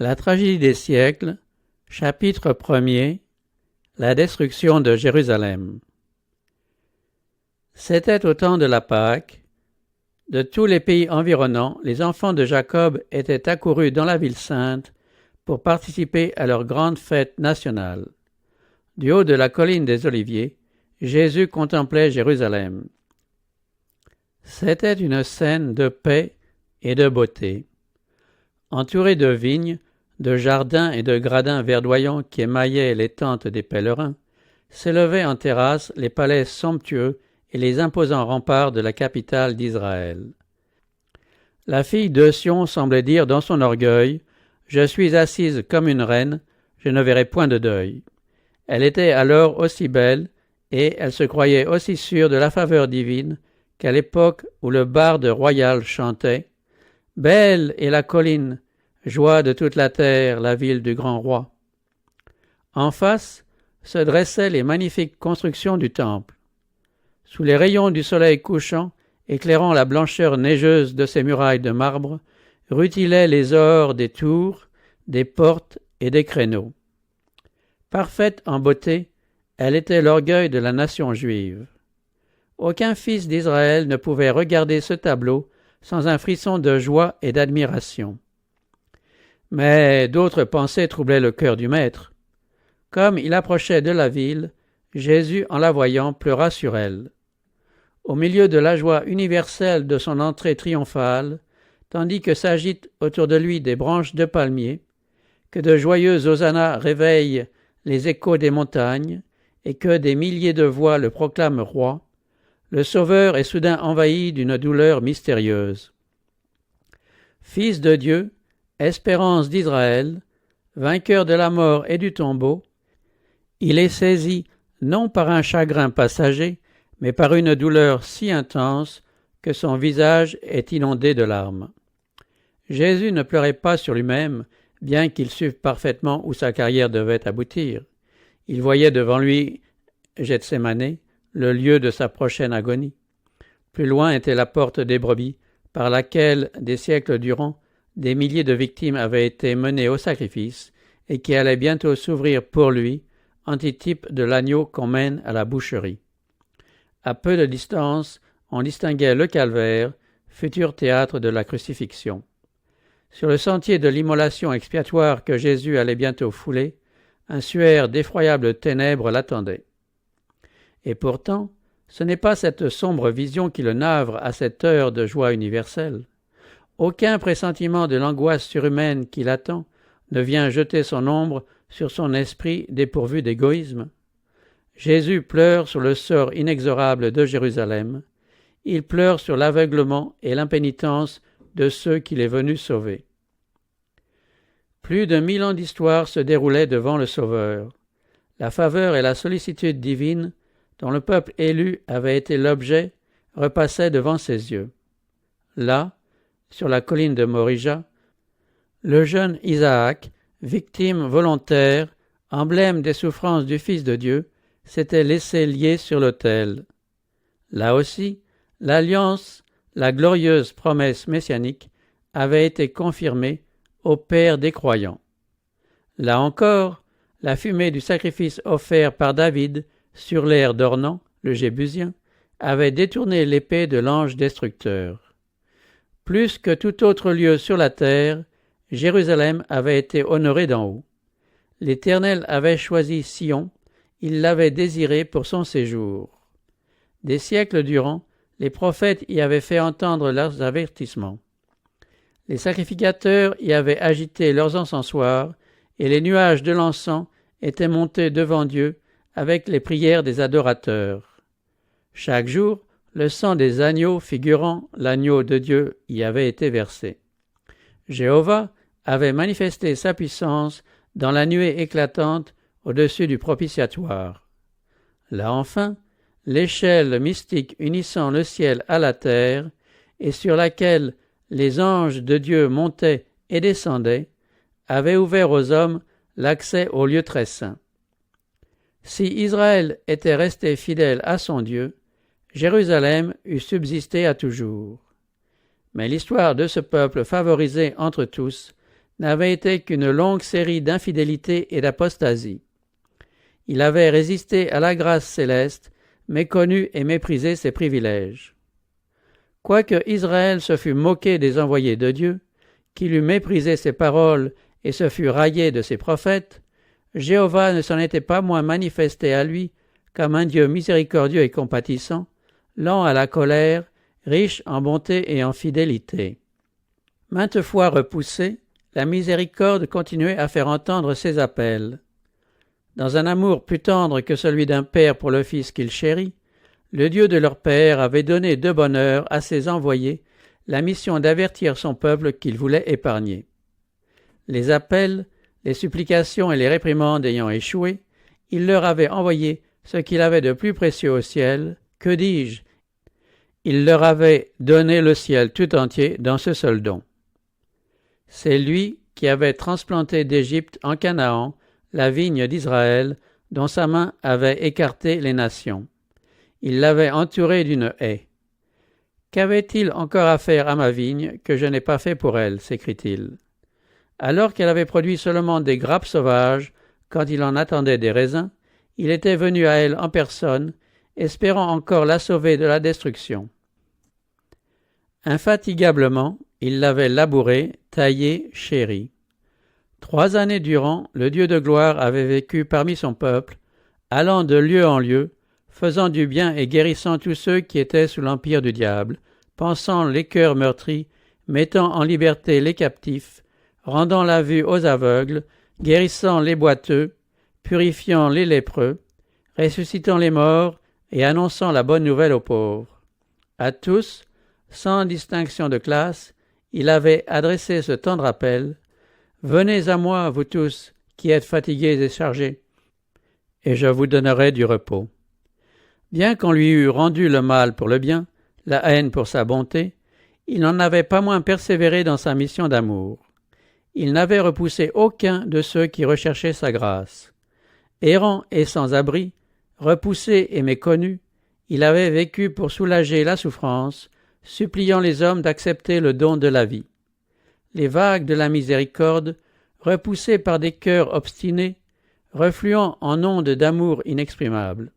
La tragédie des siècles, chapitre 1er. La destruction de Jérusalem. C'était au temps de la Pâque. De tous les pays environnants, les enfants de Jacob étaient accourus dans la ville sainte pour participer à leur grande fête nationale. Du haut de la colline des Oliviers, Jésus contemplait Jérusalem. C'était une scène de paix et de beauté. Entouré de vignes, de jardins et de gradins verdoyants qui émaillaient les tentes des pèlerins, s'élevaient en terrasse les palais somptueux et les imposants remparts de la capitale d'Israël. La fille de Sion semblait dire dans son orgueil « Je suis assise comme une reine, je ne verrai point de deuil ». Elle était alors aussi belle, et elle se croyait aussi sûre de la faveur divine qu'à l'époque où le barde royal chantait « Belle est la colline, joie de toute la terre, la ville du grand roi ». En face se dressaient les magnifiques constructions du temple. Sous les rayons du soleil couchant, éclairant la blancheur neigeuse de ses murailles de marbre, rutilaient les ors des tours, des portes et des créneaux. Parfaite en beauté, elle était l'orgueil de la nation juive. Aucun fils d'Israël ne pouvait regarder ce tableau sans un frisson de joie et d'admiration. Mais d'autres pensées troublaient le cœur du maître. Comme il approchait de la ville, Jésus, en la voyant, pleura sur elle. Au milieu de la joie universelle de son entrée triomphale, tandis que s'agitent autour de lui des branches de palmier, que de joyeux hosannas réveillent les échos des montagnes, et que des milliers de voix le proclament roi, le Sauveur est soudain envahi d'une douleur mystérieuse. Fils de Dieu, espérance d'Israël, vainqueur de la mort et du tombeau, il est saisi non par un chagrin passager, mais par une douleur si intense que son visage est inondé de larmes. Jésus ne pleurait pas sur lui-même, bien qu'il sût parfaitement où sa carrière devait aboutir. Il voyait devant lui Gethsémané, le lieu de sa prochaine agonie. Plus loin était la porte des brebis, par laquelle, des siècles durant, des milliers de victimes avaient été menées au sacrifice, et qui allait bientôt s'ouvrir pour lui, antitype de l'agneau qu'on mène à la boucherie. À peu de distance, on distinguait le calvaire, futur théâtre de la crucifixion. Sur le sentier de l'immolation expiatoire que Jésus allait bientôt fouler, un suaire d'effroyables ténèbres l'attendait. Et pourtant, ce n'est pas cette sombre vision qui le navre à cette heure de joie universelle. Aucun pressentiment de l'angoisse surhumaine qui l'attend ne vient jeter son ombre sur son esprit dépourvu d'égoïsme. Jésus pleure sur le sort inexorable de Jérusalem. Il pleure sur l'aveuglement et l'impénitence de ceux qu'il est venu sauver. Plus de 1000 ans d'histoire se déroulaient devant le Sauveur. La faveur et la sollicitude divine, dont le peuple élu avait été l'objet, repassaient devant ses yeux. Là, sur la colline de Morija, le jeune Isaac, victime volontaire, emblème des souffrances du Fils de Dieu, s'était laissé lier sur l'autel. Là aussi, l'alliance, la glorieuse promesse messianique, avait été confirmée au Père des croyants. Là encore, la fumée du sacrifice offert par David sur l'aire d'Ornan, le Jébusien, avait détourné l'épée de l'ange destructeur. Plus que tout autre lieu sur la terre, Jérusalem avait été honorée d'en haut. L'Éternel avait choisi Sion, il l'avait désiré pour son séjour. Des siècles durant, les prophètes y avaient fait entendre leurs avertissements. Les sacrificateurs y avaient agité leurs encensoirs, et les nuages de l'encens étaient montés devant Dieu avec les prières des adorateurs. Chaque jour, le sang des agneaux figurant l'agneau de Dieu y avait été versé. Jéhovah avait manifesté sa puissance dans la nuée éclatante au-dessus du propitiatoire. Là enfin, l'échelle mystique unissant le ciel à la terre, et sur laquelle les anges de Dieu montaient et descendaient, avait ouvert aux hommes l'accès au lieu très saint. Si Israël était resté fidèle à son Dieu, Jérusalem eût subsisté à toujours. Mais l'histoire de ce peuple favorisé entre tous n'avait été qu'une longue série d'infidélités et d'apostasies. Il avait résisté à la grâce céleste, méconnu et méprisé ses privilèges. Quoique Israël se fût moqué des envoyés de Dieu, qu'il eût méprisé ses paroles et se fût raillé de ses prophètes, Jéhovah ne s'en était pas moins manifesté à lui comme un Dieu miséricordieux et compatissant, lent à la colère, riche en bonté et en fidélité. Maintes fois repoussé, la miséricorde continuait à faire entendre ses appels. Dans un amour plus tendre que celui d'un père pour le fils qu'il chérit, le Dieu de leur père avait donné de bonne heure à ses envoyés la mission d'avertir son peuple qu'il voulait épargner. Les appels, les supplications et les réprimandes ayant échoué, il leur avait envoyé ce qu'il avait de plus précieux au ciel, que dis-je, il leur avait donné le ciel tout entier dans ce seul don. C'est lui qui avait transplanté d'Égypte en Canaan la vigne d'Israël, dont sa main avait écarté les nations. Il l'avait entourée d'une haie. Qu'avait-il encore à faire à ma vigne que je n'ai pas fait pour elle, s'écrie-t-il. Alors qu'elle avait produit seulement des grappes sauvages, quand il en attendait des raisins, il était venu à elle en personne, espérant encore la sauver de la destruction. Infatigablement, il l'avait labourée, taillée, chérie. 3 années durant, le Dieu de gloire avait vécu parmi son peuple, allant de lieu en lieu, faisant du bien et guérissant tous ceux qui étaient sous l'empire du diable, pansant les cœurs meurtris, mettant en liberté les captifs, rendant la vue aux aveugles, guérissant les boiteux, purifiant les lépreux, ressuscitant les morts et annonçant la bonne nouvelle aux pauvres. À tous, sans distinction de classe, il avait adressé ce tendre appel: « Venez à moi, vous tous, qui êtes fatigués et chargés, et je vous donnerai du repos. » Bien qu'on lui eût rendu le mal pour le bien, la haine pour sa bonté, il n'en avait pas moins persévéré dans sa mission d'amour. Il n'avait repoussé aucun de ceux qui recherchaient sa grâce. Errant et sans abri, repoussé et méconnu, il avait vécu pour soulager la souffrance, suppliant les hommes d'accepter le don de la vie. Les vagues de la miséricorde, repoussées par des cœurs obstinés, refluant en ondes d'amour inexprimables.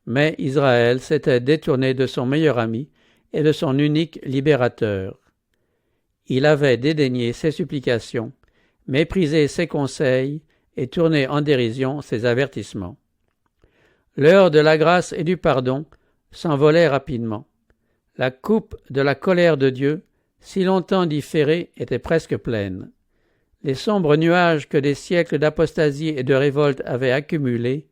Mais Israël s'était détourné de son meilleur ami et de son unique libérateur. Il avait dédaigné ses supplications, méprisé ses conseils et tourné en dérision ses avertissements. L'heure de la grâce et du pardon s'envolait rapidement. La coupe de la colère de Dieu, si longtemps différée, était presque pleine. Les sombres nuages que des siècles d'apostasie et de révolte avaient accumulés,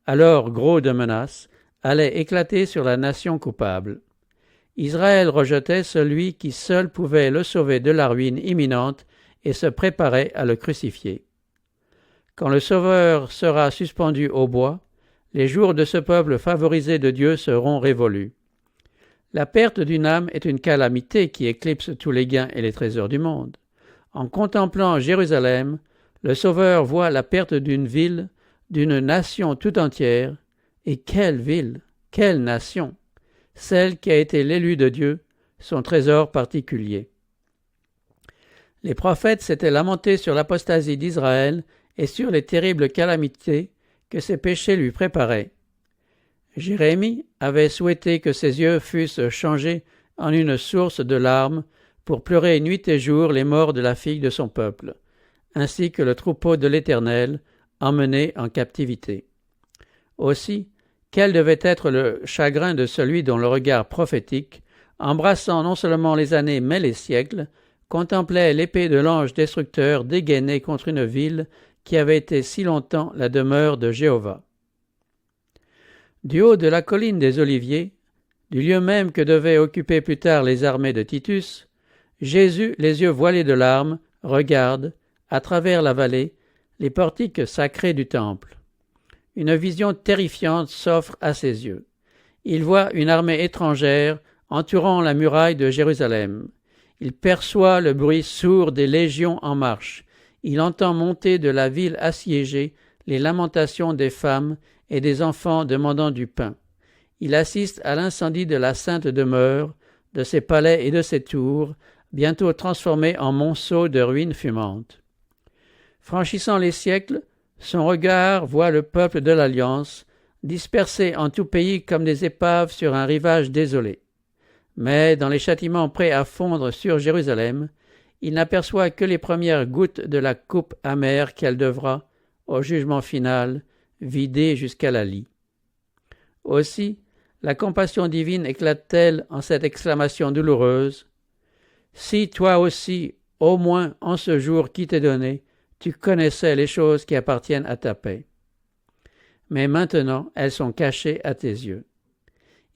alors gros de menaces, allaient éclater sur la nation coupable. Israël rejetait celui qui seul pouvait le sauver de la ruine imminente et se préparait à le crucifier. Quand le Sauveur sera suspendu au bois, les jours de ce peuple favorisé de Dieu seront révolus. La perte d'une âme est une calamité qui éclipse tous les gains et les trésors du monde. En contemplant Jérusalem, le Sauveur voit la perte d'une ville, d'une nation tout entière. Et quelle ville, quelle nation! Celle qui a été l'élue de Dieu, son trésor particulier. Les prophètes s'étaient lamentés sur l'apostasie d'Israël et sur les terribles calamités que ses péchés lui préparaient. Jérémie avait souhaité que ses yeux fussent changés en une source de larmes pour pleurer nuit et jour les morts de la fille de son peuple, ainsi que le troupeau de l'Éternel emmené en captivité. Aussi, quel devait être le chagrin de celui dont le regard prophétique, embrassant non seulement les années mais les siècles, contemplait l'épée de l'ange destructeur dégainée contre une ville qui avait été si longtemps la demeure de Jéhovah. Du haut de la colline des Oliviers, du lieu même que devaient occuper plus tard les armées de Titus, Jésus, les yeux voilés de larmes, regarde, à travers la vallée, les portiques sacrés du temple. Une vision terrifiante s'offre à ses yeux. Il voit une armée étrangère entourant la muraille de Jérusalem. Il perçoit le bruit sourd des légions en marche. Il entend monter de la ville assiégée les lamentations des femmes et des enfants demandant du pain. Il assiste à l'incendie de la sainte demeure, de ses palais et de ses tours, bientôt transformés en monceaux de ruines fumantes. Franchissant les siècles, son regard voit le peuple de l'Alliance, dispersé en tout pays comme des épaves sur un rivage désolé. Mais dans les châtiments prêts à fondre sur Jérusalem, il n'aperçoit que les premières gouttes de la coupe amère qu'elle devra, au jugement final, vider jusqu'à la lie. Aussi, la compassion divine éclate-t-elle en cette exclamation douloureuse. « Si toi aussi, au moins en ce jour qui t'est donné, tu connaissais les choses qui appartiennent à ta paix. Mais maintenant, elles sont cachées à tes yeux.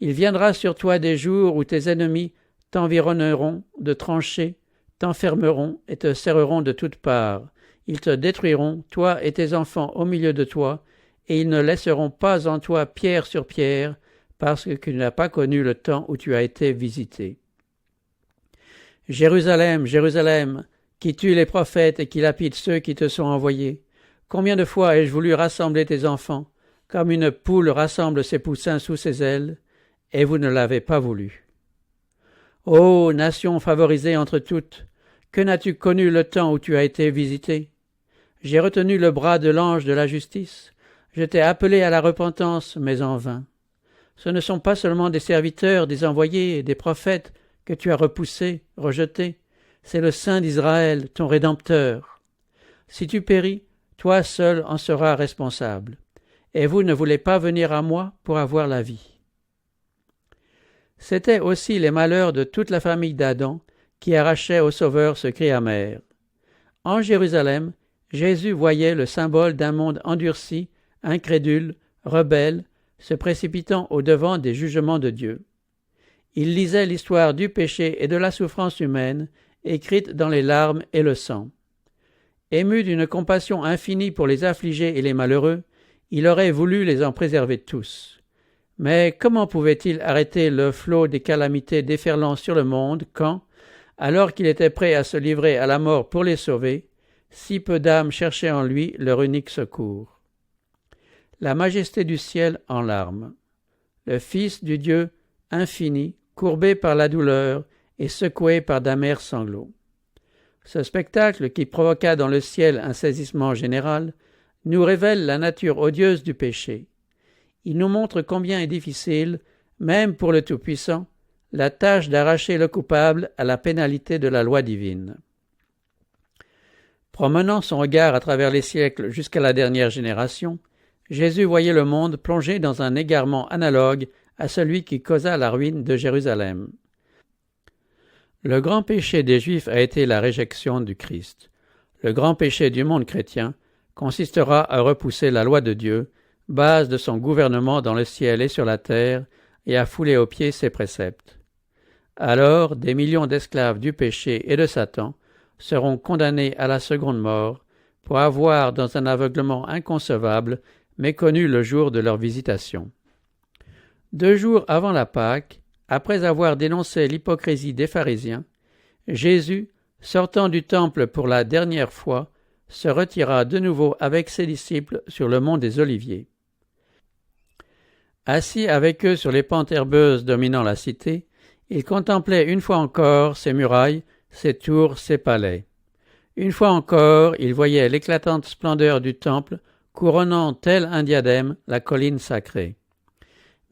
Il viendra sur toi des jours où tes ennemis t'environneront de tranchées, t'enfermeront et te serreront de toutes parts. Ils te détruiront, toi et tes enfants au milieu de toi, et ils ne laisseront pas en toi pierre sur pierre, parce que tu n'as pas connu le temps où tu as été visité. Jérusalem, Jérusalem, qui tue les prophètes et qui lapide ceux qui te sont envoyés, combien de fois ai-je voulu rassembler tes enfants, comme une poule rassemble ses poussins sous ses ailes, et vous ne l'avez pas voulu. Ô nation favorisée entre toutes, que n'as-tu connu le temps où tu as été visité? J'ai retenu le bras de l'ange de la justice, je t'ai appelé à la repentance, mais en vain. Ce ne sont pas seulement des serviteurs, des envoyés et des prophètes que tu as repoussés, rejetés, c'est le Saint d'Israël, ton Rédempteur. Si tu péris, toi seul en seras responsable, et vous ne voulez pas venir à moi pour avoir la vie. C'étaient aussi les malheurs de toute la famille d'Adam qui arrachaient au Sauveur ce cri amer. En Jérusalem, Jésus voyait le symbole d'un monde endurci, incrédule, rebelle, se précipitant au-devant des jugements de Dieu. Il lisait l'histoire du péché et de la souffrance humaine, écrite dans les larmes et le sang. Ému d'une compassion infinie pour les affligés et les malheureux, il aurait voulu les en préserver tous. Mais comment pouvait-il arrêter le flot des calamités déferlant sur le monde quand, alors qu'il était prêt à se livrer à la mort pour les sauver, si peu d'âmes cherchaient en lui leur unique secours? La majesté du ciel en larmes. Le Fils du Dieu infini, courbé par la douleur et secoué par d'amers sanglots. Ce spectacle, qui provoqua dans le ciel un saisissement général, nous révèle la nature odieuse du péché. Il nous montre combien est difficile, même pour le Tout-Puissant, la tâche d'arracher le coupable à la pénalité de la loi divine. Promenant son regard à travers les siècles jusqu'à la dernière génération, Jésus voyait le monde plongé dans un égarement analogue à celui qui causa la ruine de Jérusalem. Le grand péché des Juifs a été la réjection du Christ. Le grand péché du monde chrétien consistera à repousser la loi de Dieu, base de son gouvernement dans le ciel et sur la terre, et à fouler aux pieds ses préceptes. Alors, des millions d'esclaves du péché et de Satan seront condamnés à la seconde mort pour avoir, dans un aveuglement inconcevable, méconnu le jour de leur visitation. 2 jours avant la Pâque, après avoir dénoncé l'hypocrisie des pharisiens, Jésus, sortant du temple pour la dernière fois, se retira de nouveau avec ses disciples sur le mont des Oliviers. Assis avec eux sur les pentes herbeuses dominant la cité, il contemplait une fois encore ses murailles, ses tours, ses palais. Une fois encore, il voyait l'éclatante splendeur du temple couronnant tel un diadème la colline sacrée.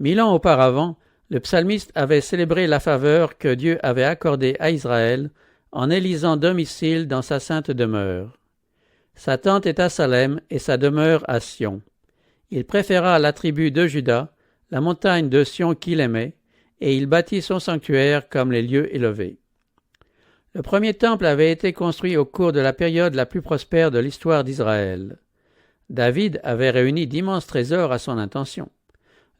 1000 ans auparavant, le psalmiste avait célébré la faveur que Dieu avait accordée à Israël en élisant domicile dans sa sainte demeure. Sa tente est à Salem et sa demeure à Sion. Il préféra la tribu de Juda, la montagne de Sion qu'il aimait, et il bâtit son sanctuaire comme les lieux élevés. Le premier temple avait été construit au cours de la période la plus prospère de l'histoire d'Israël. David avait réuni d'immenses trésors à son intention.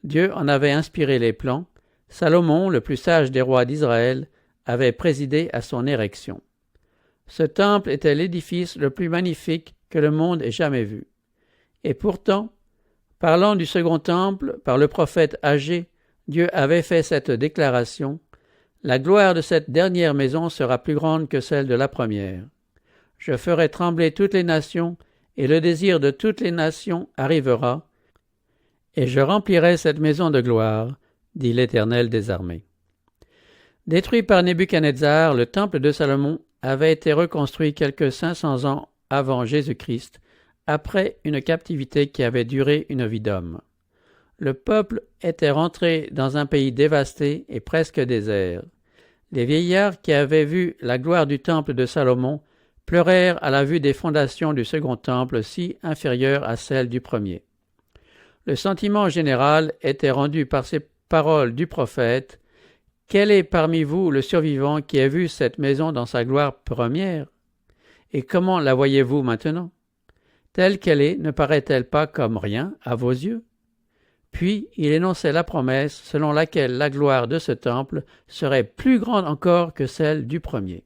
Dieu en avait inspiré les plans. Salomon, le plus sage des rois d'Israël, avait présidé à son érection. Ce temple était l'édifice le plus magnifique que le monde ait jamais vu. Et pourtant, parlant du second temple par le prophète Agé, Dieu avait fait cette déclaration: « La gloire de cette dernière maison sera plus grande que celle de la première. Je ferai trembler toutes les nations, et le désir de toutes les nations arrivera, et je remplirai cette maison de gloire, dit l'Éternel des armées. » Détruit par Nebuchadnezzar, le temple de Salomon avait été reconstruit quelques 500 ans avant Jésus-Christ, après une captivité qui avait duré une vie d'homme. Le peuple était rentré dans un pays dévasté et presque désert. Les vieillards qui avaient vu la gloire du temple de Salomon pleurèrent à la vue des fondations du second temple si inférieures à celles du premier. Le sentiment général était rendu par ces paroles du prophète: « Quel est parmi vous le survivant qui a vu cette maison dans sa gloire première? Et comment la voyez-vous maintenant? Telle qu'elle est, ne paraît-elle pas comme rien à vos yeux? » Puis il énonçait la promesse selon laquelle la gloire de ce temple serait plus grande encore que celle du premier.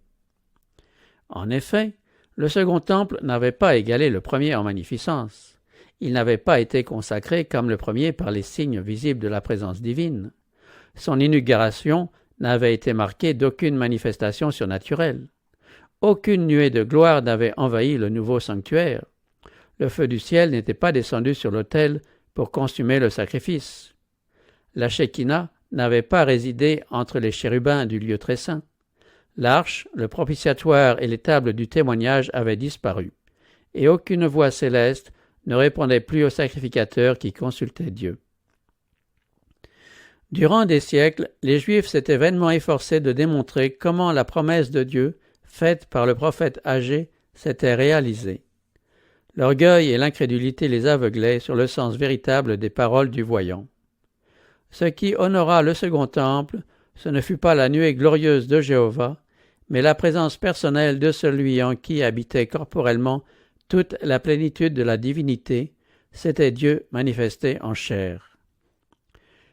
En effet, le second temple n'avait pas égalé le premier en magnificence. Il n'avait pas été consacré comme le premier par les signes visibles de la présence divine. Son inauguration n'avait été marquée d'aucune manifestation surnaturelle. Aucune nuée de gloire n'avait envahi le nouveau sanctuaire. Le feu du ciel n'était pas descendu sur l'autel pour consumer le sacrifice. La Shekinah n'avait pas résidé entre les chérubins du lieu très saint. L'arche, le propitiatoire et les tables du témoignage avaient disparu, et aucune voix céleste ne répondait plus au sacrificateur qui consultait Dieu. Durant des siècles, les Juifs s'étaient vainement efforcés de démontrer comment la promesse de Dieu, faite par le prophète Agé, s'était réalisée. L'orgueil et l'incrédulité les aveuglaient sur le sens véritable des paroles du voyant. Ce qui honora le second temple, ce ne fut pas la nuée glorieuse de Jéhovah, mais la présence personnelle de celui en qui habitait corporellement toute la plénitude de la divinité, c'était Dieu manifesté en chair.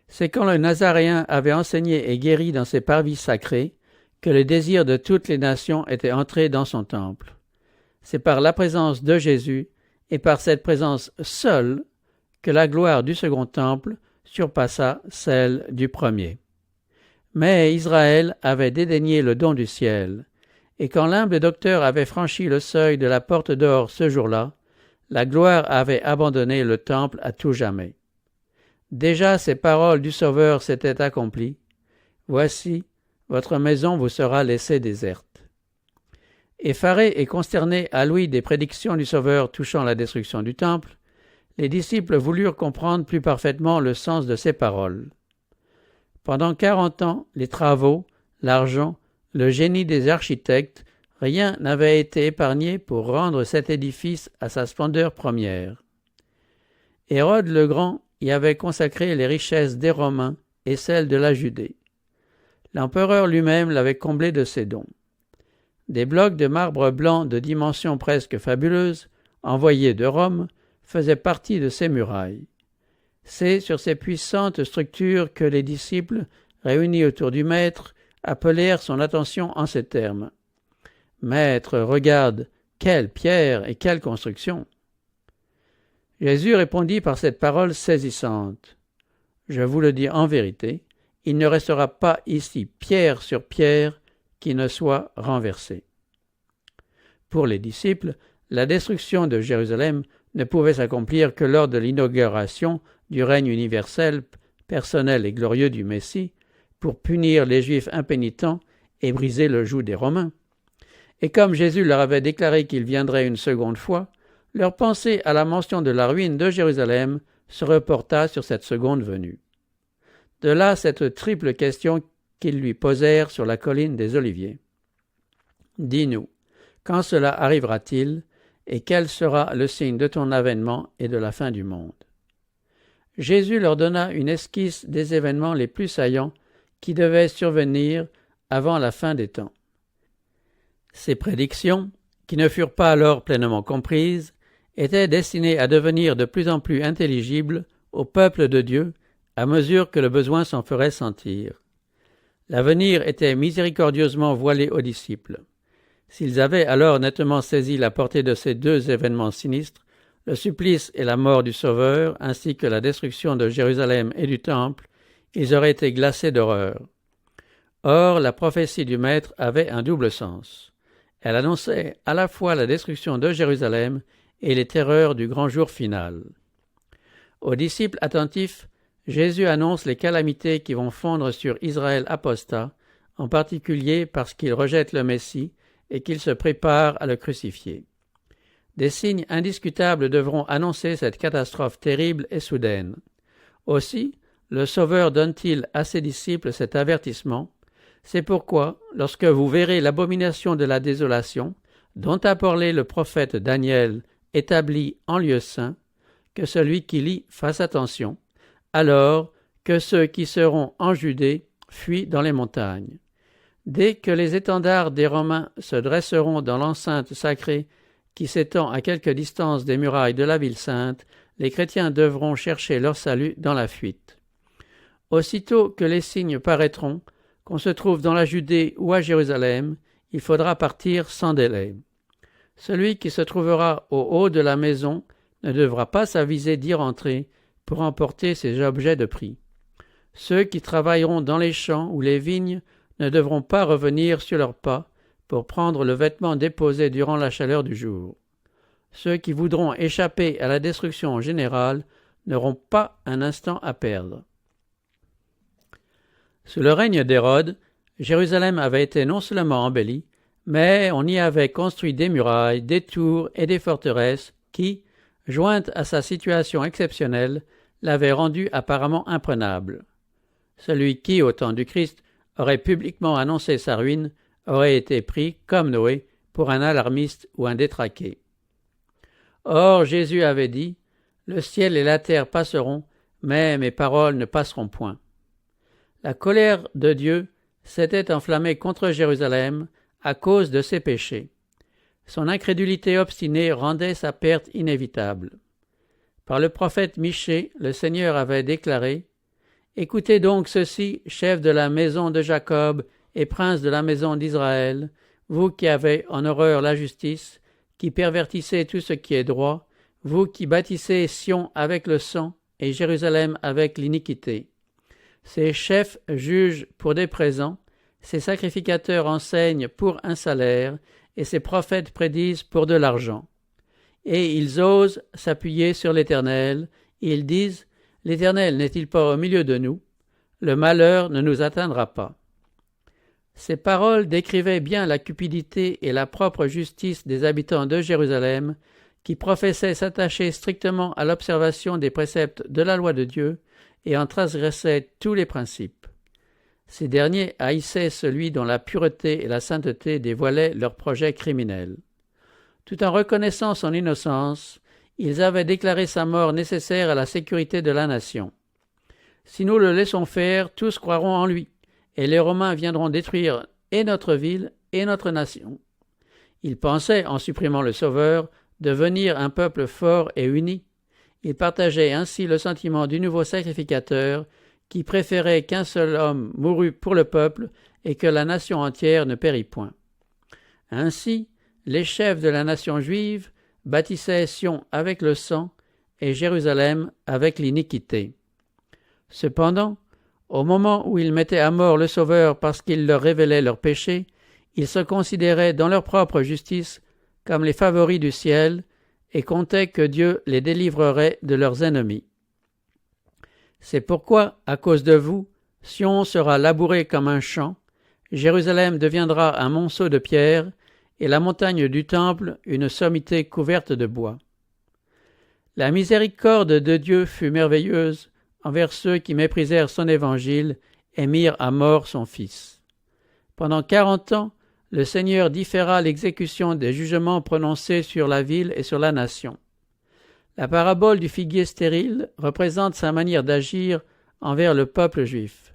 C'est quand le Nazaréen avait enseigné et guéri dans ses parvis sacrés que le désir de toutes les nations était entré dans son temple. C'est par la présence de Jésus et par cette présence seule que la gloire du second temple surpassa celle du premier. Mais Israël avait dédaigné le don du ciel, et quand l'humble docteur avait franchi le seuil de la porte d'or ce jour-là, la gloire avait abandonné le temple à tout jamais. Déjà ces paroles du Sauveur s'étaient accomplies. « Voici, votre maison vous sera laissée déserte. » Effarés et consternés à l'ouïe des prédictions du Sauveur touchant la destruction du temple, les disciples voulurent comprendre plus parfaitement le sens de ces paroles. Pendant 40 ans, les travaux, l'argent, le génie des architectes, rien n'avait été épargné pour rendre cet édifice à sa splendeur première. Hérode le Grand y avait consacré les richesses des Romains et celles de la Judée. L'empereur lui-même l'avait comblé de ses dons. Des blocs de marbre blanc de dimensions presque fabuleuses, envoyés de Rome, faisaient partie de ces murailles. C'est sur ces puissantes structures que les disciples, réunis autour du Maître, appelèrent son attention en ces termes. « Maître, regarde, quelle pierre et quelle construction !» Jésus répondit par cette parole saisissante. « Je vous le dis en vérité, il ne restera pas ici pierre sur pierre qui ne soit renversée. » Pour les disciples, la destruction de Jérusalem ne pouvait s'accomplir que lors de l'inauguration du règne universel, personnel et glorieux du Messie, pour punir les Juifs impénitents et briser le joug des Romains. Et comme Jésus leur avait déclaré qu'il viendrait une seconde fois, leur pensée à la mention de la ruine de Jérusalem se reporta sur cette seconde venue. De là cette triple question qu'ils lui posèrent sur la colline des Oliviers. « Dis-nous, quand cela arrivera-t-il, et quel sera le signe de ton avènement et de la fin du monde ?» Jésus leur donna une esquisse des événements les plus saillants qui devaient survenir avant la fin des temps. Ces prédictions, qui ne furent pas alors pleinement comprises, étaient destinées à devenir de plus en plus intelligibles au peuple de Dieu à mesure que le besoin s'en ferait sentir. L'avenir était miséricordieusement voilé aux disciples. S'ils avaient alors nettement saisi la portée de ces deux événements sinistres, le supplice et la mort du Sauveur, ainsi que la destruction de Jérusalem et du Temple, ils auraient été glacés d'horreur. Or, la prophétie du Maître avait un double sens. Elle annonçait à la fois la destruction de Jérusalem et les terreurs du grand jour final. Aux disciples attentifs, Jésus annonce les calamités qui vont fondre sur Israël apostat, en particulier parce qu'il rejette le Messie et qu'il se prépare à le crucifier. Des signes indiscutables devront annoncer cette catastrophe terrible et soudaine. Aussi, le Sauveur donne-t-il à ses disciples cet avertissement. C'est pourquoi, lorsque vous verrez l'abomination de la désolation, dont a parlé le prophète Daniel, établi en lieu saint, que celui qui lit fasse attention, alors que ceux qui seront en Judée fuient dans les montagnes. Dès que les étendards des Romains se dresseront dans l'enceinte sacrée qui s'étend à quelque distance des murailles de la ville sainte, les chrétiens devront chercher leur salut dans la fuite. Aussitôt que les signes paraîtront, qu'on se trouve dans la Judée ou à Jérusalem, il faudra partir sans délai. Celui qui se trouvera au haut de la maison ne devra pas s'aviser d'y rentrer pour emporter ses objets de prix. Ceux qui travailleront dans les champs ou les vignes ne devront pas revenir sur leurs pas pour prendre le vêtement déposé durant la chaleur du jour. Ceux qui voudront échapper à la destruction générale n'auront pas un instant à perdre. Sous le règne d'Hérode, Jérusalem avait été non seulement embellie, mais on y avait construit des murailles, des tours et des forteresses qui, jointes à sa situation exceptionnelle, l'avaient rendue apparemment imprenable. Celui qui, au temps du Christ, aurait publiquement annoncé sa ruine aurait été pris, comme Noé, pour un alarmiste ou un détraqué. Or, Jésus avait dit « Le ciel et la terre passeront, mais mes paroles ne passeront point. » La colère de Dieu s'était enflammée contre Jérusalem à cause de ses péchés. Son incrédulité obstinée rendait sa perte inévitable. Par le prophète Michée, le Seigneur avait déclaré « Écoutez donc ceci, chefs de la maison de Jacob et princes de la maison d'Israël, vous qui avez en horreur la justice, qui pervertissez tout ce qui est droit, vous qui bâtissez Sion avec le sang et Jérusalem avec l'iniquité. Ces chefs jugent pour des présents, ces sacrificateurs enseignent pour un salaire, et ces prophètes prédisent pour de l'argent. Et ils osent s'appuyer sur l'Éternel, ils disent « L'Éternel n'est-il pas au milieu de nous? Le malheur ne nous atteindra pas. » Ces paroles décrivaient bien la cupidité et la propre justice des habitants de Jérusalem, qui professaient s'attacher strictement à l'observation des préceptes de la loi de Dieu et en transgressaient tous les principes. Ces derniers haïssaient celui dont la pureté et la sainteté dévoilaient leurs projets criminels. Tout en reconnaissant son innocence, ils avaient déclaré sa mort nécessaire à la sécurité de la nation. Si nous le laissons faire, tous croiront en lui, et les Romains viendront détruire et notre ville et notre nation. Ils pensaient, en supprimant le Sauveur, devenir un peuple fort et uni. Ils partageaient ainsi le sentiment du nouveau sacrificateur qui préférait qu'un seul homme mourût pour le peuple et que la nation entière ne pérît point. Ainsi, les chefs de la nation juive bâtissaient Sion avec le sang et Jérusalem avec l'iniquité. Cependant, au moment où ils mettaient à mort le Sauveur parce qu'il leur révélait leurs péchés, ils se considéraient dans leur propre justice comme les favoris du ciel et comptaient que Dieu les délivrerait de leurs ennemis. C'est pourquoi, à cause de vous, Sion sera labouré comme un champ, Jérusalem deviendra un monceau de pierre, et la montagne du temple une sommité couverte de bois. La miséricorde de Dieu fut merveilleuse envers ceux qui méprisèrent son évangile et mirent à mort son Fils. Pendant 40 ans, le Seigneur différa l'exécution des jugements prononcés sur la ville et sur la nation. La parabole du figuier stérile représente sa manière d'agir envers le peuple juif.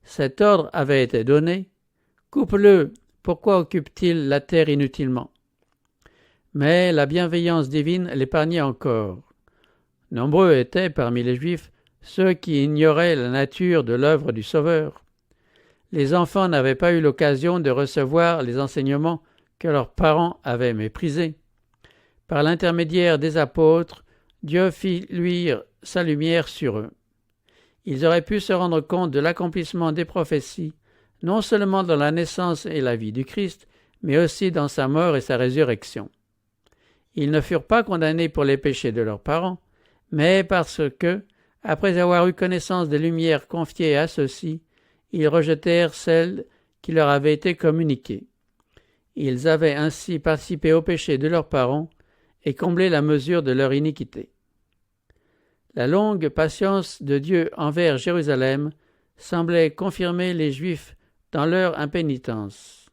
Cet ordre avait été donné « Coupe-le, pourquoi occupe-t-il la terre inutilement ?» Mais la bienveillance divine l'épargnait encore. Nombreux étaient, parmi les Juifs, ceux qui ignoraient la nature de l'œuvre du Sauveur. Les enfants n'avaient pas eu l'occasion de recevoir les enseignements que leurs parents avaient méprisés. Par l'intermédiaire des apôtres, Dieu fit luire sa lumière sur eux. Ils auraient pu se rendre compte de l'accomplissement des prophéties, non seulement dans la naissance et la vie du Christ, mais aussi dans sa mort et sa résurrection. Ils ne furent pas condamnés pour les péchés de leurs parents, mais parce que, après avoir eu connaissance des lumières confiées à ceux-ci, ils rejetèrent celles qui leur avaient été communiquées. Ils avaient ainsi participé aux péchés de leurs parents, et combler la mesure de leur iniquité. La longue patience de Dieu envers Jérusalem semblait confirmer les Juifs dans leur impénitence.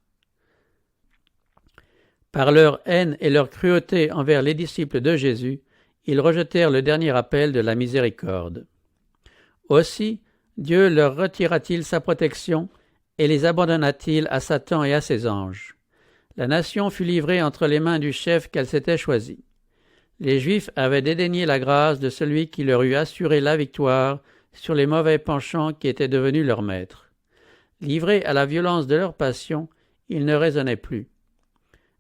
Par leur haine et leur cruauté envers les disciples de Jésus, ils rejetèrent le dernier appel de la miséricorde. Aussi, Dieu leur retira-t-il sa protection et les abandonna-t-il à Satan et à ses anges. La nation fut livrée entre les mains du chef qu'elle s'était choisi. Les Juifs avaient dédaigné la grâce de celui qui leur eût assuré la victoire sur les mauvais penchants qui étaient devenus leurs maîtres. Livrés à la violence de leur passion, ils ne raisonnaient plus.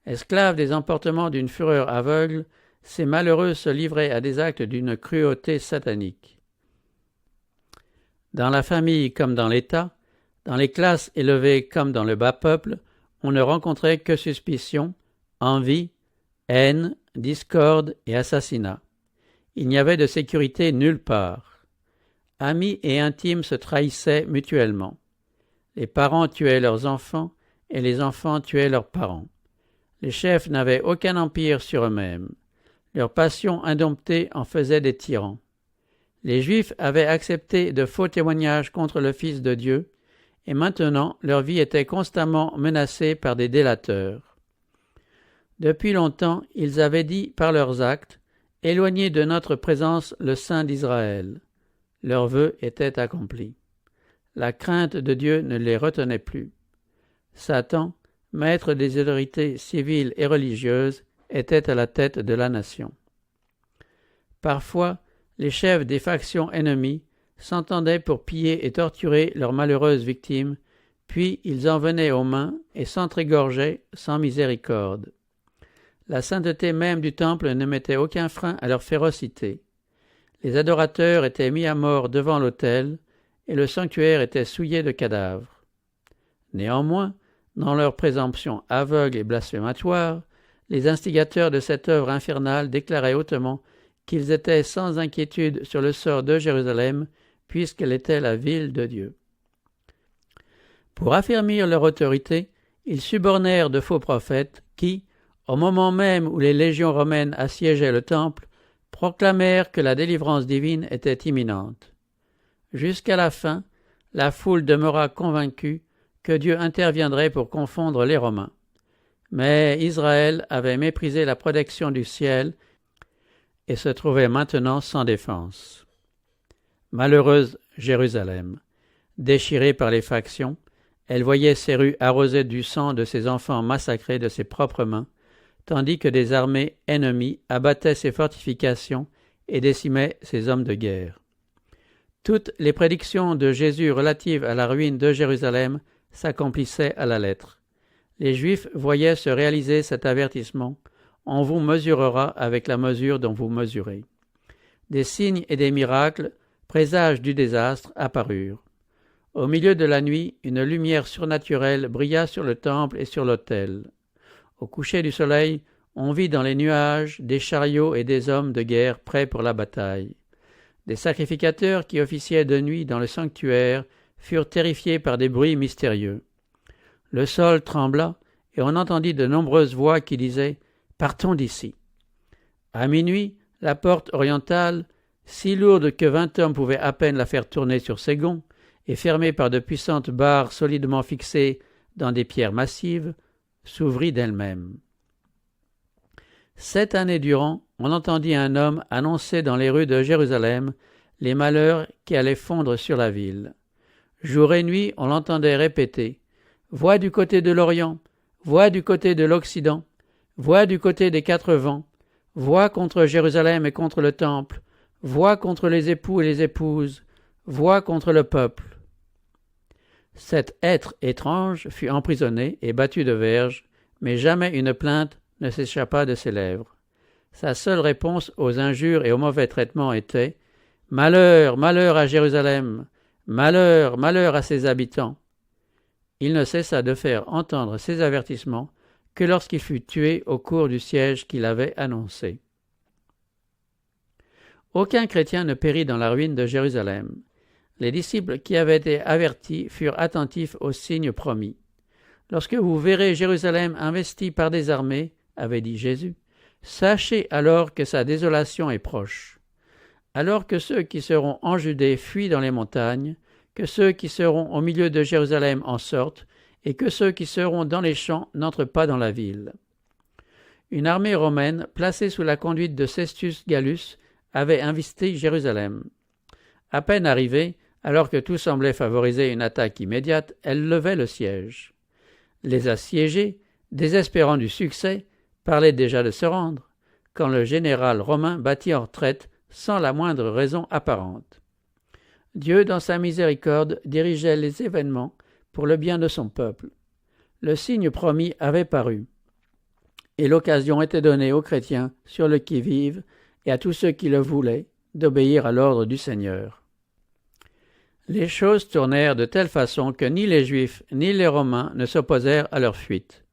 Esclaves des emportements d'une fureur aveugle, ces malheureux se livraient à des actes d'une cruauté satanique. Dans la famille comme dans l'État, dans les classes élevées comme dans le bas peuple, on ne rencontrait que suspicion, envie, haine, discorde et assassinat. Il n'y avait de sécurité nulle part. Amis et intimes se trahissaient mutuellement. Les parents tuaient leurs enfants et les enfants tuaient leurs parents. Les chefs n'avaient aucun empire sur eux-mêmes. Leur passion indomptée en faisait des tyrans. Les Juifs avaient accepté de faux témoignages contre le Fils de Dieu, et maintenant leur vie était constamment menacée par des délateurs. Depuis longtemps, ils avaient dit par leurs actes « Éloignez de notre présence le Saint d'Israël ». Leur vœu était accompli. La crainte de Dieu ne les retenait plus. Satan, maître des autorités civiles et religieuses, était à la tête de la nation. Parfois, les chefs des factions ennemies s'entendaient pour piller et torturer leurs malheureuses victimes, puis ils en venaient aux mains et s'entr'égorgeaient sans miséricorde. La sainteté même du temple ne mettait aucun frein à leur férocité. Les adorateurs étaient mis à mort devant l'autel, et le sanctuaire était souillé de cadavres. Néanmoins, dans leur présomption aveugle et blasphématoire, les instigateurs de cette œuvre infernale déclaraient hautement qu'ils étaient sans inquiétude sur le sort de Jérusalem, puisqu'elle était la ville de Dieu. Pour affermir leur autorité, ils subornèrent de faux prophètes qui, au moment même où les légions romaines assiégeaient le temple, proclamèrent que la délivrance divine était imminente. Jusqu'à la fin, la foule demeura convaincue que Dieu interviendrait pour confondre les Romains. Mais Israël avait méprisé la protection du ciel et se trouvait maintenant sans défense. Malheureuse Jérusalem, déchirée par les factions, elle voyait ses rues arrosées du sang de ses enfants massacrés de ses propres mains, tandis que des armées ennemies abattaient ses fortifications et décimaient ses hommes de guerre. Toutes les prédictions de Jésus relatives à la ruine de Jérusalem s'accomplissaient à la lettre. Les Juifs voyaient se réaliser cet avertissement « On vous mesurera avec la mesure dont vous mesurez ». Des signes et des miracles, présages du désastre, apparurent. Au milieu de la nuit, une lumière surnaturelle brilla sur le temple et sur l'autel. Au coucher du soleil, on vit dans les nuages des chariots et des hommes de guerre prêts pour la bataille. Des sacrificateurs qui officiaient de nuit dans le sanctuaire furent terrifiés par des bruits mystérieux. Le sol trembla et on entendit de nombreuses voix qui disaient « Partons d'ici ». À minuit, la porte orientale, si lourde que 20 hommes pouvaient à peine la faire tourner sur ses gonds, et fermée par de puissantes barres solidement fixées dans des pierres massives, s'ouvrit d'elle-même. 7 années durant, on entendit un homme annoncer dans les rues de Jérusalem les malheurs qui allaient fondre sur la ville. Jour et nuit, on l'entendait répéter « Voix du côté de l'Orient, voix du côté de l'Occident, voix du côté des 4 vents, voix contre Jérusalem et contre le temple, voix contre les époux et les épouses, voix contre le peuple. » Cet être étrange fut emprisonné et battu de verges, mais jamais une plainte ne s'échappa de ses lèvres. Sa seule réponse aux injures et aux mauvais traitements était « Malheur, malheur à Jérusalem, malheur, malheur à ses habitants ». Il ne cessa de faire entendre ces avertissements que lorsqu'il fut tué au cours du siège qu'il avait annoncé. Aucun chrétien ne périt dans la ruine de Jérusalem. Les disciples qui avaient été avertis furent attentifs aux signes promis. « Lorsque vous verrez Jérusalem investie par des armées, avait dit Jésus, Sachez alors que sa désolation est proche. Alors que ceux qui seront en Judée fuient dans les montagnes, que ceux qui seront au milieu de Jérusalem en sortent, et que ceux qui seront dans les champs n'entrent pas dans la ville. » Une armée romaine, placée sous la conduite de Cestius Gallus, avait investi Jérusalem. À peine arrivée, alors que tout semblait favoriser une attaque immédiate, elle levait le siège. Les assiégés, désespérant du succès, parlaient déjà de se rendre, quand le général romain battit en retraite sans la moindre raison apparente. Dieu, dans sa miséricorde, dirigeait les événements pour le bien de son peuple. Le signe promis avait paru, et l'occasion était donnée aux chrétiens sur le qui-vive et à tous ceux qui le voulaient d'obéir à l'ordre du Seigneur. Les choses tournèrent de telle façon que ni les Juifs ni les Romains ne s'opposèrent à leur fuite.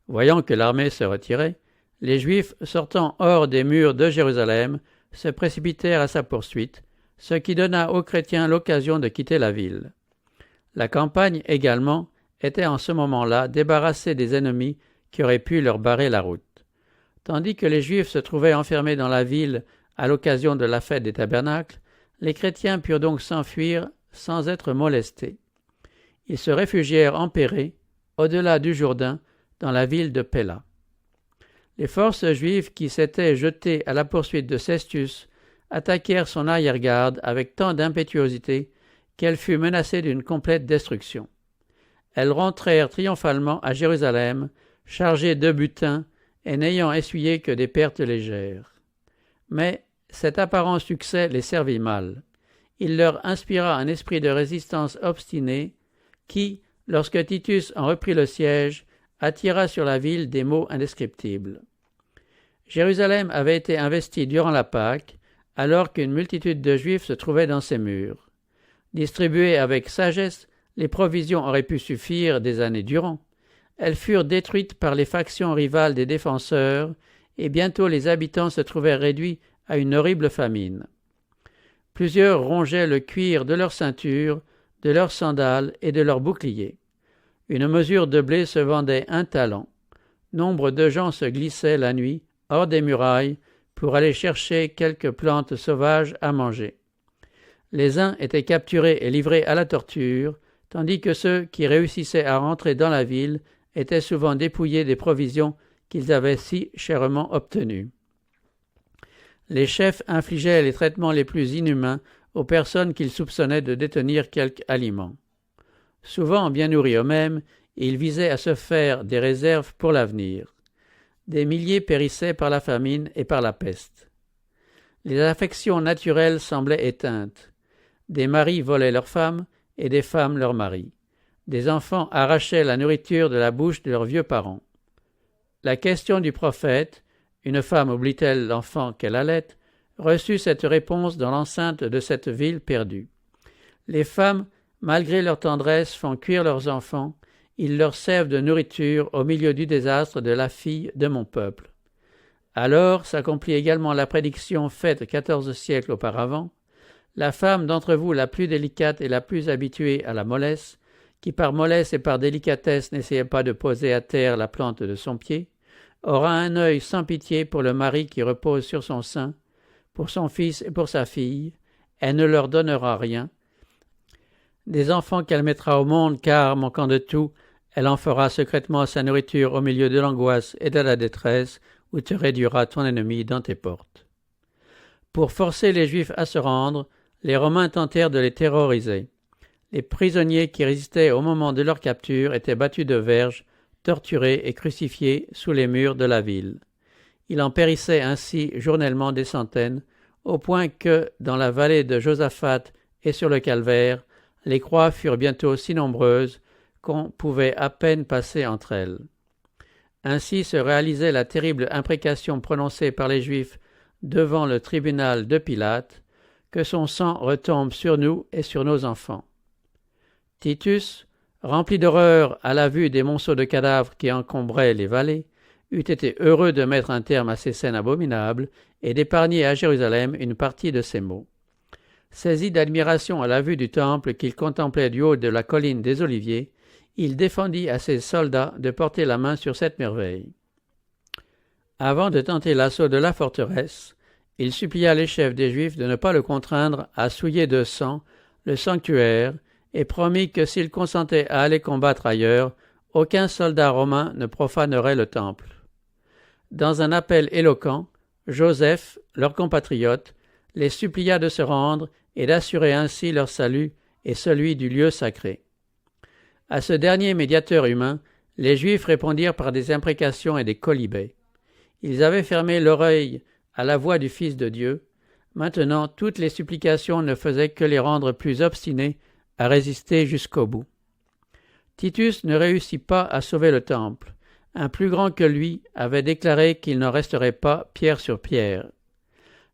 Voyant que l'armée se retirait, les Juifs, sortant hors des murs de Jérusalem, se précipitèrent à sa poursuite, ce qui donna aux chrétiens l'occasion de quitter la ville. La campagne également était en ce moment-là débarrassée des ennemis qui auraient pu leur barrer la route. Tandis que les Juifs se trouvaient enfermés dans la ville à l'occasion de la fête des tabernacles, les chrétiens purent donc s'enfuir sans être molestés. Ils se réfugièrent en Pérée, au-delà du Jourdain, dans la ville de Péla. Les forces juives qui s'étaient jetées à la poursuite de Cestius attaquèrent son arrière-garde avec tant d'impétuosité qu'elle fut menacée d'une complète destruction. Elles rentrèrent triomphalement à Jérusalem, chargées de butin et n'ayant essuyé que des pertes légères. Mais cet apparent succès les servit mal. Il leur inspira un esprit de résistance obstinée qui, lorsque Titus en reprit le siège, attira sur la ville des maux indescriptibles. Jérusalem avait été investie durant la Pâque, alors qu'une multitude de Juifs se trouvait dans ses murs. Distribuées avec sagesse, les provisions auraient pu suffire des années durant. Elles furent détruites par les factions rivales des défenseurs, et bientôt les habitants se trouvèrent réduits à une horrible famine. Plusieurs rongeaient le cuir de leurs ceintures, de leurs sandales et de leurs boucliers. Une mesure de blé se vendait 1 talent. Nombre de gens se glissaient la nuit hors des murailles pour aller chercher quelques plantes sauvages à manger. Les uns étaient capturés et livrés à la torture, tandis que ceux qui réussissaient à rentrer dans la ville étaient souvent dépouillés des provisions qu'ils avaient si chèrement obtenues. Les chefs infligeaient les traitements les plus inhumains aux personnes qu'ils soupçonnaient de détenir quelque aliment. Souvent bien nourris eux-mêmes, ils visaient à se faire des réserves pour l'avenir. Des milliers périssaient par la famine et par la peste. Les affections naturelles semblaient éteintes. Des maris volaient leurs femmes et des femmes leurs maris. Des enfants arrachaient la nourriture de la bouche de leurs vieux parents. La question du prophète, une femme oublie-t-elle l'enfant qu'elle allait, reçut cette réponse dans l'enceinte de cette ville perdue. Les femmes, malgré leur tendresse, font cuire leurs enfants, ils leur servent de nourriture au milieu du désastre de la fille de mon peuple. Alors s'accomplit également la prédiction faite 14 siècles auparavant. La femme d'entre vous la plus délicate et la plus habituée à la mollesse, qui par mollesse et par délicatesse n'essayait pas de poser à terre la plante de son pied, aura un œil sans pitié pour le mari qui repose sur son sein, pour son fils et pour sa fille, elle ne leur donnera rien. Des enfants qu'elle mettra au monde, car, manquant de tout, elle en fera secrètement sa nourriture au milieu de l'angoisse et de la détresse, où te réduira ton ennemi dans tes portes. Pour forcer les Juifs à se rendre, les Romains tentèrent de les terroriser. Les prisonniers qui résistaient au moment de leur capture étaient battus de verges, torturés et crucifiés sous les murs de la ville. Il en périssait ainsi journellement des centaines, au point que, dans la vallée de Josaphat et sur le calvaire, les croix furent bientôt si nombreuses qu'on pouvait à peine passer entre elles. Ainsi se réalisait la terrible imprécation prononcée par les Juifs devant le tribunal de Pilate, que son sang retombe sur nous et sur nos enfants. Titus, rempli d'horreur à la vue des monceaux de cadavres qui encombraient les vallées, eût été heureux de mettre un terme à ces scènes abominables et d'épargner à Jérusalem une partie de ces maux. Saisi d'admiration à la vue du temple qu'il contemplait du haut de la colline des Oliviers, il défendit à ses soldats de porter la main sur cette merveille. Avant de tenter l'assaut de la forteresse, il supplia les chefs des Juifs de ne pas le contraindre à souiller de sang le sanctuaire et promit que s'il consentait à aller combattre ailleurs, aucun soldat romain ne profanerait le temple. Dans un appel éloquent, Joseph, leur compatriote, les supplia de se rendre et d'assurer ainsi leur salut et celui du lieu sacré. À ce dernier médiateur humain, les Juifs répondirent par des imprécations et des quolibets. Ils avaient fermé l'oreille à la voix du Fils de Dieu. Maintenant, toutes les supplications ne faisaient que les rendre plus obstinés à résister jusqu'au bout. Titus ne réussit pas à sauver le temple. Un plus grand que lui avait déclaré qu'il n'en resterait pas pierre sur pierre.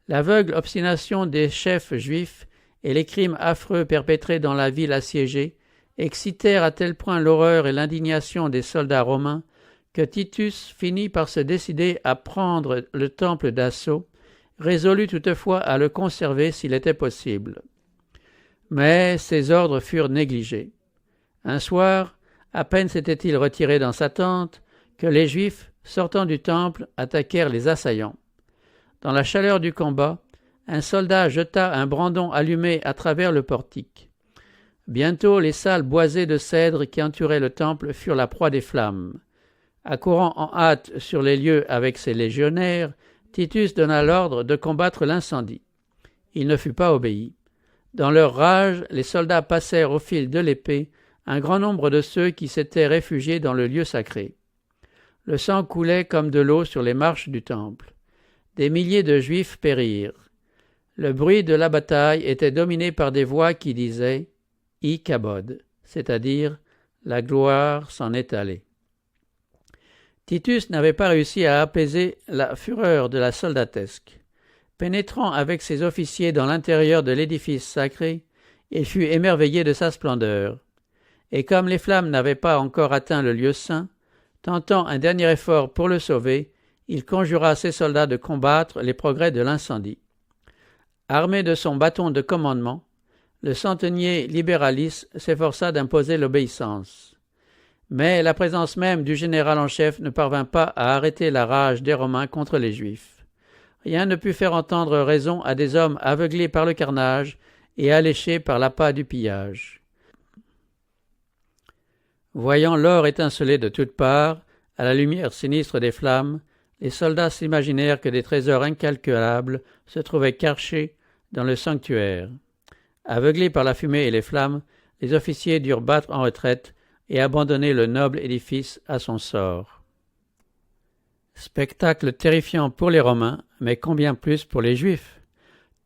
L'aveugle obstination des chefs juifs et les crimes affreux perpétrés dans la ville assiégée excitèrent à tel point l'horreur et l'indignation des soldats romains que Titus finit par se décider à prendre le temple d'assaut, résolu toutefois à le conserver s'il était possible. Mais ses ordres furent négligés. Un soir, à peine s'était-il retiré dans sa tente, que les Juifs, sortant du temple, attaquèrent les assaillants. Dans la chaleur du combat, un soldat jeta un brandon allumé à travers le portique. Bientôt, les salles boisées de cèdre qui entouraient le temple furent la proie des flammes. Accourant en hâte sur les lieux avec ses légionnaires, Titus donna l'ordre de combattre l'incendie. Il ne fut pas obéi. Dans leur rage, les soldats passèrent au fil de l'épée un grand nombre de ceux qui s'étaient réfugiés dans le lieu sacré. Le sang coulait comme de l'eau sur les marches du temple. Des milliers de Juifs périrent. Le bruit de la bataille était dominé par des voix qui disaient « Ikabod », c'est-à-dire « la gloire s'en est allée ». Titus n'avait pas réussi à apaiser la fureur de la soldatesque. Pénétrant avec ses officiers dans l'intérieur de l'édifice sacré, il fut émerveillé de sa splendeur. Et comme les flammes n'avaient pas encore atteint le lieu saint, tentant un dernier effort pour le sauver, il conjura ses soldats de combattre les progrès de l'incendie. Armé de son bâton de commandement, le centenier Liberalis s'efforça d'imposer l'obéissance. Mais la présence même du général en chef ne parvint pas à arrêter la rage des Romains contre les Juifs. Rien ne put faire entendre raison à des hommes aveuglés par le carnage et alléchés par l'appât du pillage. Voyant l'or étinceler de toutes parts, à la lumière sinistre des flammes, les soldats s'imaginèrent que des trésors incalculables se trouvaient cachés dans le sanctuaire. Aveuglés par la fumée et les flammes, les officiers durent battre en retraite et abandonner le noble édifice à son sort. Spectacle terrifiant pour les Romains, mais combien plus pour les Juifs.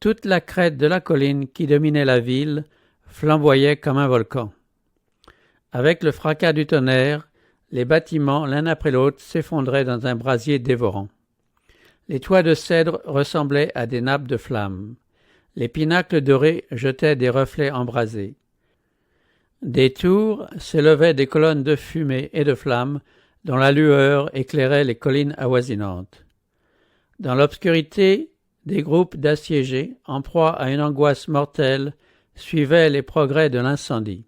Toute la crête de la colline qui dominait la ville flamboyait comme un volcan. Avec le fracas du tonnerre, les bâtiments, l'un après l'autre, s'effondraient dans un brasier dévorant. Les toits de cèdre ressemblaient à des nappes de flammes. Les pinacles dorés jetaient des reflets embrasés. Des tours s'élevaient des colonnes de fumée et de flammes dont la lueur éclairait les collines avoisinantes. Dans l'obscurité, des groupes d'assiégés, en proie à une angoisse mortelle, suivaient les progrès de l'incendie.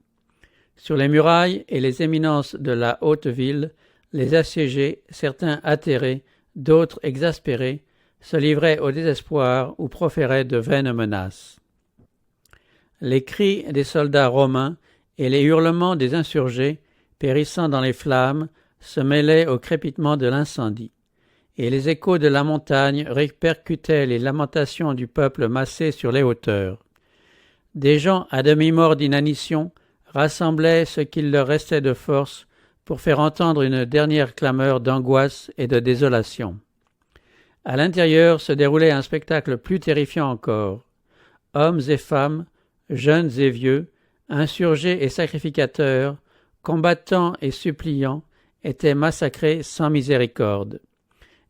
Sur les murailles et les éminences de la haute ville, les assiégés, certains atterrés, d'autres exaspérés, se livraient au désespoir ou proféraient de vaines menaces. Les cris des soldats romains et les hurlements des insurgés, périssant dans les flammes, se mêlaient au crépitement de l'incendie, et les échos de la montagne répercutaient les lamentations du peuple massé sur les hauteurs. Des gens à demi-morts d'inanition rassemblaient ce qu'il leur restait de force pour faire entendre une dernière clameur d'angoisse et de désolation. À l'intérieur se déroulait un spectacle plus terrifiant encore. Hommes et femmes, jeunes et vieux, insurgés et sacrificateurs, combattants et suppliants, étaient massacrés sans miséricorde.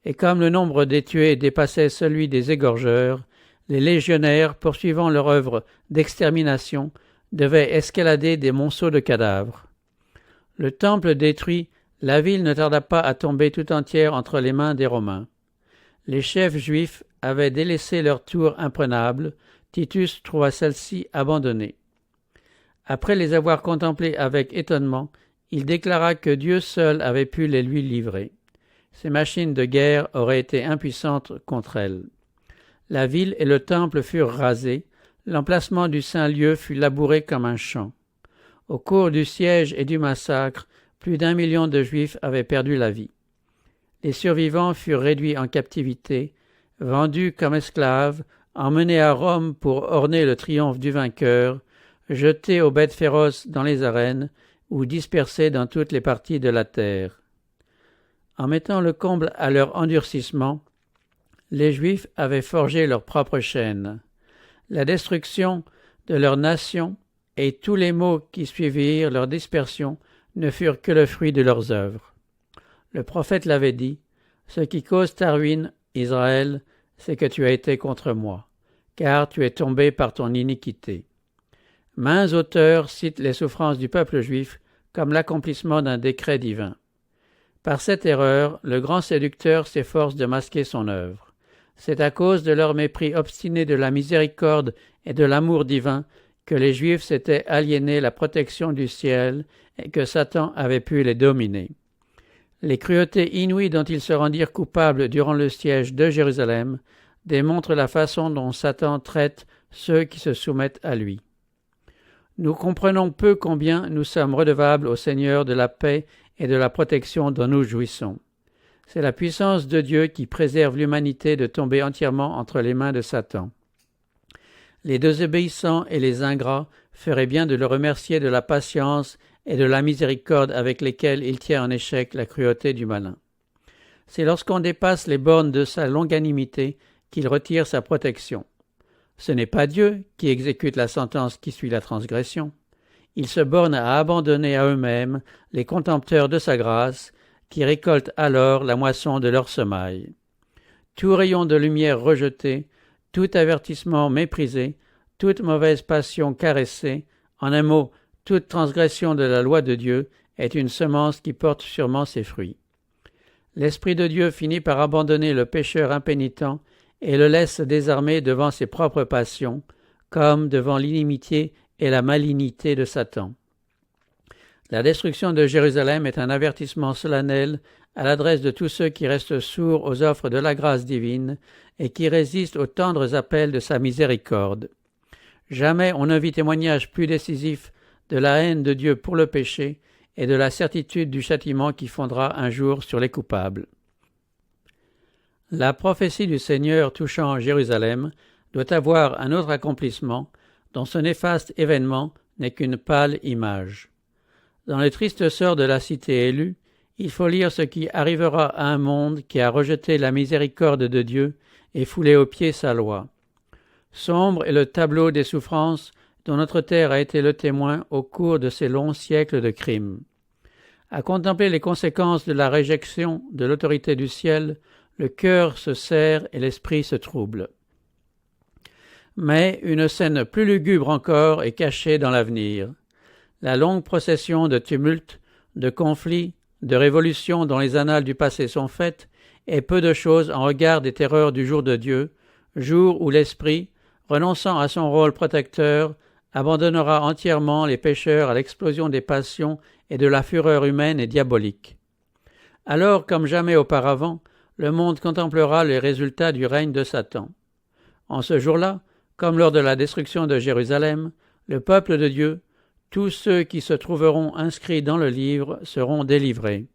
Et comme le nombre des tués dépassait celui des égorgeurs, les légionnaires, poursuivant leur œuvre d'extermination, devaient escalader des monceaux de cadavres. Le temple détruit, la ville ne tarda pas à tomber tout entière entre les mains des Romains. Les chefs juifs avaient délaissé leur tour imprenable, Titus trouva celle-ci abandonnée. Après les avoir contemplés avec étonnement, il déclara que Dieu seul avait pu les lui livrer. ces machines de guerre auraient été impuissantes contre elle. La ville et le temple furent rasés, l'emplacement du saint lieu fut labouré comme un champ. Au cours du siège et du massacre, plus d'1 million de Juifs avaient perdu la vie. Les survivants furent réduits en captivité, vendus comme esclaves, emmenés à Rome pour orner le triomphe du vainqueur, jetés aux bêtes féroces dans les arènes ou dispersés dans toutes les parties de la terre. En mettant le comble à leur endurcissement, les Juifs avaient forgé leur propre chaîne. La destruction de leur nation et tous les maux qui suivirent leur dispersion ne furent que le fruit de leurs œuvres. Le prophète l'avait dit, « Ce qui cause ta ruine, Israël, c'est que tu as été contre moi, car tu es tombé par ton iniquité. » Maints auteurs citent les souffrances du peuple juif comme l'accomplissement d'un décret divin. Par cette erreur, le grand séducteur s'efforce de masquer son œuvre. C'est à cause de leur mépris obstiné de la miséricorde et de l'amour divin que les Juifs s'étaient aliénés la protection du ciel et que Satan avait pu les dominer. Les cruautés inouïes dont ils se rendirent coupables durant le siège de Jérusalem démontrent la façon dont Satan traite ceux qui se soumettent à lui. Nous comprenons peu combien nous sommes redevables au Seigneur de la paix et de la protection dont nous jouissons. C'est la puissance de Dieu qui préserve l'humanité de tomber entièrement entre les mains de Satan. Les désobéissants et les ingrats feraient bien de le remercier de la patience et de la miséricorde avec lesquelles il tient en échec la cruauté du malin. C'est lorsqu'on dépasse les bornes de sa longanimité qu'il retire sa protection. Ce n'est pas Dieu qui exécute la sentence qui suit la transgression. Il se borne à abandonner à eux-mêmes les contempteurs de sa grâce, qui récoltent alors la moisson de leur semaille. Tout rayon de lumière rejeté, tout avertissement méprisé, toute mauvaise passion caressée, en un mot, toute transgression de la loi de Dieu est une semence qui porte sûrement ses fruits. L'Esprit de Dieu finit par abandonner le pécheur impénitent et le laisse désarmé devant ses propres passions, comme devant l'inimitié et la malignité de Satan. La destruction de Jérusalem est un avertissement solennel à l'adresse de tous ceux qui restent sourds aux offres de la grâce divine et qui résistent aux tendres appels de sa miséricorde. Jamais on ne vit témoignage plus décisif de la haine de Dieu pour le péché et de la certitude du châtiment qui fondra un jour sur les coupables. La prophétie du Seigneur touchant Jérusalem doit avoir un autre accomplissement dont ce néfaste événement n'est qu'une pâle image. Dans le triste sort de la cité élue, il faut lire ce qui arrivera à un monde qui a rejeté la miséricorde de Dieu et foulé aux pieds sa loi. Sombre est le tableau des souffrances dont notre terre a été le témoin au cours de ces longs siècles de crimes. À contempler les conséquences de la réjection de l'autorité du ciel, le cœur se serre et l'esprit se trouble. Mais une scène plus lugubre encore est cachée dans l'avenir. La longue procession de tumultes, de conflits, de révolutions dont les annales du passé sont faites est peu de chose en regard des terreurs du jour de Dieu, jour où l'Esprit, renonçant à son rôle protecteur, abandonnera entièrement les pécheurs à l'explosion des passions et de la fureur humaine et diabolique. Alors, comme jamais auparavant, le monde contemplera les résultats du règne de Satan. En ce jour-là, comme lors de la destruction de Jérusalem, le peuple de Dieu, tous ceux qui se trouveront inscrits dans le livre seront délivrés.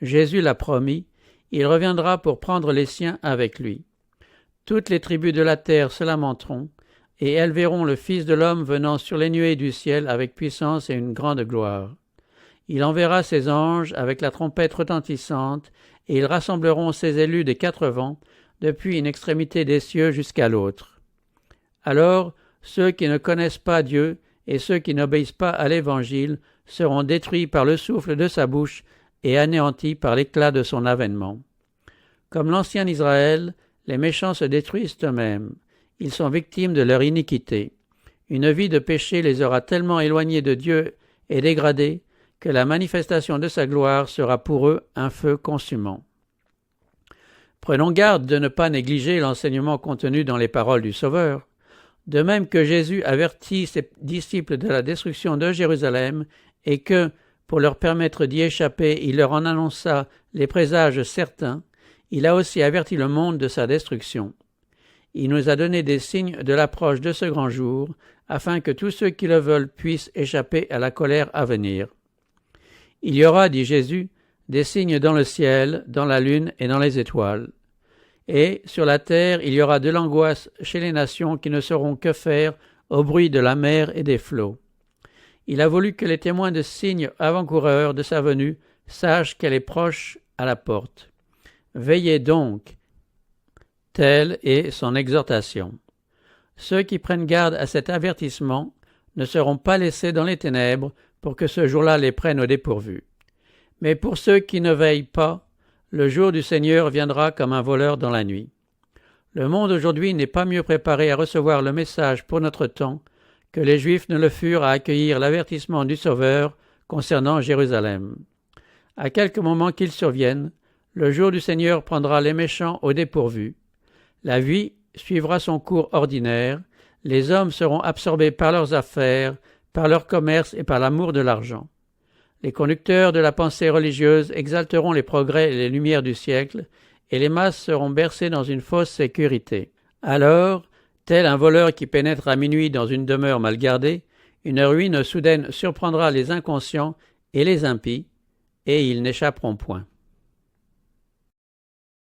Jésus l'a promis, il reviendra pour prendre les siens avec lui. Toutes les tribus de la terre se lamenteront, et elles verront le Fils de l'homme venant sur les nuées du ciel avec puissance et une grande gloire. Il enverra ses anges avec la trompette retentissante, et ils rassembleront ses élus des 4 vents, depuis une extrémité des cieux jusqu'à l'autre. Alors, ceux qui ne connaissent pas Dieu et ceux qui n'obéissent pas à l'Évangile seront détruits par le souffle de sa bouche et anéantis par l'éclat de son avènement. Comme l'ancien Israël, les méchants se détruisent eux-mêmes. Ils sont victimes de leur iniquité. Une vie de péché les aura tellement éloignés de Dieu et dégradés que la manifestation de sa gloire sera pour eux un feu consumant. Prenons garde de ne pas négliger l'enseignement contenu dans les paroles du Sauveur. De même que Jésus avertit ses disciples de la destruction de Jérusalem et que, pour leur permettre d'y échapper, il leur en annonça les présages certains, il a aussi averti le monde de sa destruction. Il nous a donné des signes de l'approche de ce grand jour, afin que tous ceux qui le veulent puissent échapper à la colère à venir. Il y aura, dit Jésus, des signes dans le ciel, dans la lune et dans les étoiles. Et, sur la terre, il y aura de l'angoisse chez les nations qui ne sauront que faire au bruit de la mer et des flots. Il a voulu que les témoins de signes avant-coureurs de sa venue sachent qu'elle est proche à la porte. Veillez donc, telle est son exhortation. Ceux qui prennent garde à cet avertissement ne seront pas laissés dans les ténèbres pour que ce jour-là les prenne au dépourvu. Mais pour ceux qui ne veillent pas, le jour du Seigneur viendra comme un voleur dans la nuit. Le monde aujourd'hui n'est pas mieux préparé à recevoir le message pour notre temps que les Juifs ne le furent à accueillir l'avertissement du Sauveur concernant Jérusalem. À quelque moment qu'il survienne, le jour du Seigneur prendra les méchants au dépourvu. La vie suivra son cours ordinaire, les hommes seront absorbés par leurs affaires, par leur commerce et par l'amour de l'argent. Les conducteurs de la pensée religieuse exalteront les progrès et les lumières du siècle, et les masses seront bercées dans une fausse sécurité. Alors, tel un voleur qui pénètre à minuit dans une demeure mal gardée, une ruine soudaine surprendra les inconscients et les impies, et ils n'échapperont point.